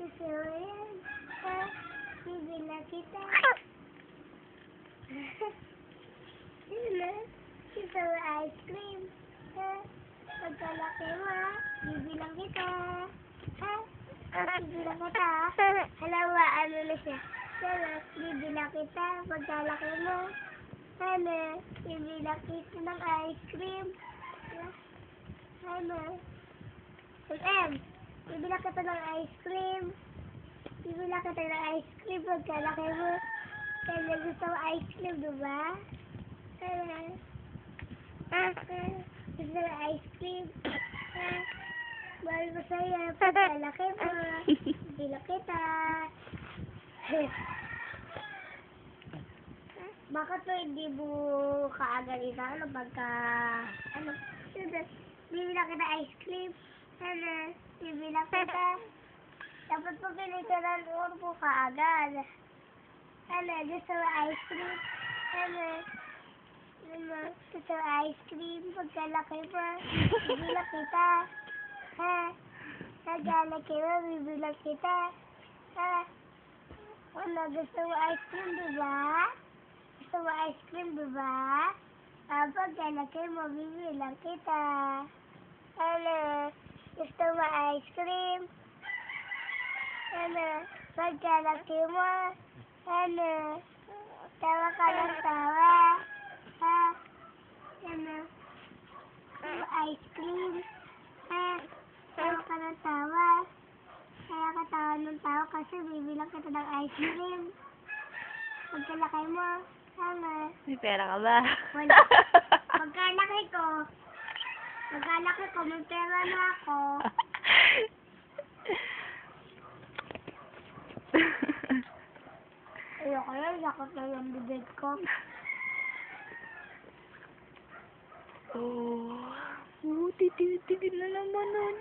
Gusto mo yan? Ha? Bibila kita. Yun na. Gusto mo ice cream? Ha? Pagkalaki mo, ha? Bibilang kita. Ha? Bibilang kita. Alam mo, ano na siya? Sana, bibilang kita. Pagkalaki mo. Sana, bibilang kita ng ice cream. Sana. M, bibilang kita ng ice cream. Bibilang kita ng ice cream pagkalaki mo. Sana gusto mo ice cream, diba? Sana. Gusto mo ice cream? Mahal mo sa'yo pagkalaki mo. Bibilang kita. Bakit mo hindi mo kaagalitan? Ano pagka... Ano? Bibilang kita ice cream. Ano? Bibilang kita. Dapat po pinitaran mo kaagad. Ano? Gusto mo ice cream? Ano? Ano? Gusto mo ice cream? Pagkalaki mo. Bibilang kita. Ha? Pagkalaki mo, bibilang kita. Ha? Ano? Gusto mo ice cream, diba? Gusto mo ice cream, diba? Pagkalaki mo, bibilang kita. Ano? Gusto mo ice cream? Ano? Pagkalaki mo? Ano? Tawa ka ng tawa? Ha? Ano? Gusto mo ice cream? Ha? Tawa ka ng tawa? Kaya ka tawa ng tawa kasi bibilang kita ng ice cream. Pagkalaki mo? Ano? May pera ka ba? Wala. Pagkalaki ko, may pera na ako. Ayoko yun, sakot na yung bibig ko. Oh, titigil na naman.